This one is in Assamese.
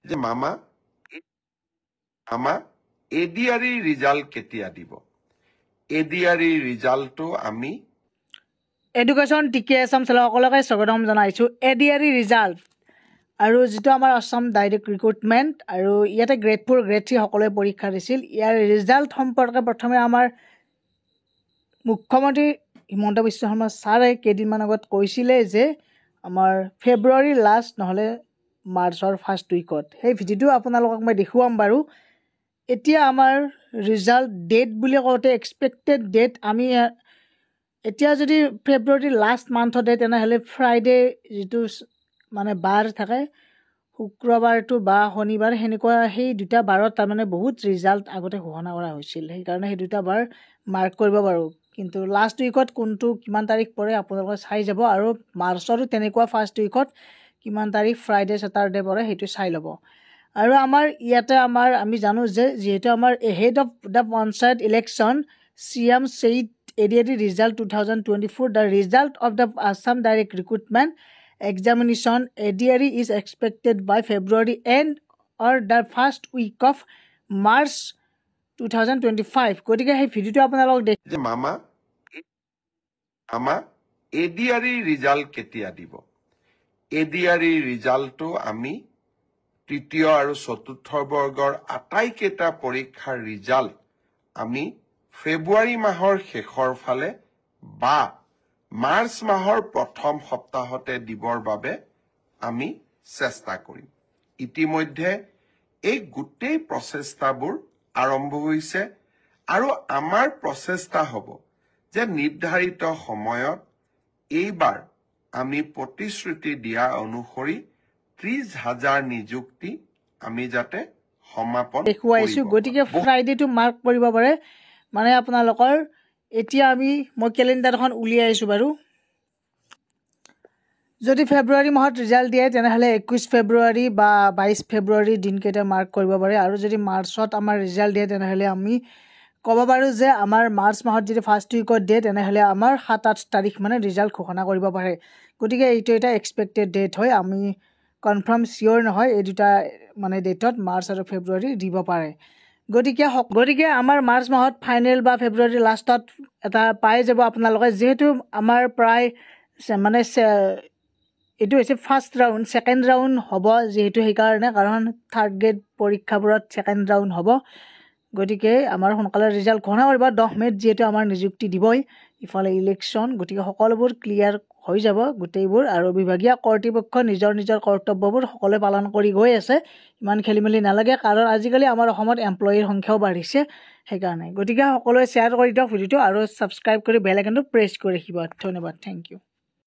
যে মামা এডিআৰই ৰিজাল্ট কেতিয়া দিব এডিআৰই ৰিজাল্টটো আমি এডুকেশ্যন টিকে আছাম সকলোকে স্বাগতম জনাইছোঁ এডিআৰই ৰিজাল্ট আৰু যিটো আমাৰ আছাম ডাইৰেক্ট ৰিক্ৰুটমেণ্ট আৰু ইয়াতে গ্ৰেড 4 গ্ৰেড 3 সকলোৱে পৰীক্ষা দিছিল ইয়াৰ ৰিজাল্ট সম্পৰ্কে প্ৰথমে আমাৰ মুখ্যমন্ত্ৰী হিমন্ত বিশ্ব শৰ্মা ছাৰে কেইদিনমান আগত কৈছিলে যে আমাৰ ফেব্ৰুৱাৰী লাষ্ট নহ'লে মাৰ্চৰ ফাৰ্ষ্ট উইকত সেই ভিডিঅ'টো আপোনালোকক মই দেখুৱাম বাৰু এতিয়া আমাৰ ৰিজাল্ট ডেট বুলি কওঁতে এক্সপেক্টেড ডেট আমি এতিয়া যদি ফেব্ৰুৱাৰী লাষ্ট মান্থতে তেনেহ'লে ফ্ৰাইডে যিটো মানে বাৰ থাকে শুক্ৰবাৰটো বা শনিবাৰ সেনেকুৱা সেই দুটা বাৰত তাৰমানে বহুত ৰিজাল্ট আগতে ঘোষণা কৰা হৈছিল সেইকাৰণে সেই দুটা বাৰ মাৰ্ক কৰিব পাৰোঁ কিন্তু লাষ্ট উইকত কোনটো কিমান তাৰিখ পৰে আপোনালোকে চাই যাব আৰু মাৰ্চৰো তেনেকুৱা ফাৰ্ষ্ট উইকত কিমান তাৰিখ ফ্ৰাইডে ছেটাৰডে পৰে সেইটো চাই ল'ব আৰু আমাৰ ইয়াতে আমি জানো যে যিহেতু আমাৰ ahead of the panchayat election CM said ADRE result 2024 the result of the Assam direct recruitment examination ADRE is expected by February end or the first week of March 2025 গতিকে সেই ভিডিঅ'টো আপোনালোকক যে মামা এডিআরই ৰিজাল্ট কেতিয়া দিব এডিআৰই ৰিজাল্টটো আমি তৃতীয় আৰু চতুৰ্থ বৰ্গৰ আটাইকেইটা পৰীক্ষাৰ ৰিজাল্ট আমি ফেব্ৰুৱাৰী মাহৰ শেষৰ ফালে বা মাৰ্চ মাহৰ প্ৰথম সপ্তাহতে দিবৰ বাবে আমি চেষ্টা কৰিম ইতিমধ্যে এই গোটেই প্ৰচেষ্টাবোৰ আৰম্ভ হৈছে আৰু আমাৰ প্ৰচেষ্টা হ'ব যে নিৰ্ধাৰিত সময়ত এইবাৰ আমি প্ৰতিশ্ৰুতি দিয়া অনুসৰি 30,000 নিযুক্তি আমি যাতে সমাপন দেখুৱাইছোঁ গতিকে ফ্ৰাইডেটো মাৰ্ক কৰিব পাৰে মানে আপোনালোকৰ এতিয়া মই কেলেণ্ডাৰখন উলিয়াইছোঁ বাৰু যদি ফেব্ৰুৱাৰী মাহত ৰিজাল্ট দিয়ে তেনেহ'লে 21 ফেব্ৰুৱাৰী বা 22 ফেব্ৰুৱাৰী দিনকেইটা মাৰ্ক কৰিব পাৰে আৰু যদি মাৰ্চত আমাৰ ৰিজাল্ট দিয়ে তেনেহ'লে আমি ক'ব পাৰোঁ যে আমাৰ মাৰ্চ মাহত যদি ফাৰ্ষ্ট উইকত দিয়ে তেনেহ'লে আমাৰ 7-8 তাৰিখ মানে ৰিজাল্ট ঘোষণা কৰিব পাৰে গতিকে এইটো এটা এক্সপেক্টেড ডেট হয় আমি কনফাৰ্ম চিয়'ৰ নহয় এই দুটা মানে ডেটত মাৰ্চ আৰু ফেব্ৰুৱাৰী দিব পাৰে গতিকে আমাৰ মাৰ্চ মাহত ফাইনেল বা ফেব্ৰুৱাৰী লাষ্টত এটা পাই যাব আপোনালোকে যিহেতু আমাৰ প্ৰায় মানে এইটো হৈছে ফাৰ্ষ্ট ৰাউণ্ড ছেকেণ্ড ৰাউণ্ড হ'ব যিহেতু সেইকাৰণে কাৰণ থাৰ্ড গ্ৰেড পৰীক্ষাবোৰত ছেকেণ্ড ৰাউণ্ড হ'ব গতিকে আমাৰ সোনকালে ৰিজাল্ট ঘোষণা কৰিব 10 মে'ত যিহেতু আমাৰ নিযুক্তি দিবই ইফালে ইলেকশ্যন গতিকে সকলোবোৰ ক্লিয়াৰ হৈ যাব গোটেইবোৰ আৰু বিভাগীয় কৰ্তৃপক্ষ নিজৰ কৰ্তব্যবোৰ সকলোৱে পালন কৰি গৈ আছে ইমান খেলিমেলি নালাগে কাৰণ আজিকালি আমাৰ অসমত এমপ্লয়িৰ সংখ্যাও বাঢ়িছে সেইকাৰণে গতিকে সকলোৱে শ্বেয়াৰ কৰি দিয়ক ভিডিঅ'টো আৰু ছাবস্ক্ৰাইব কৰি বেল আইকনটো প্ৰেছ কৰি ৰাখিব ধন্যবাদ থেংক ইউ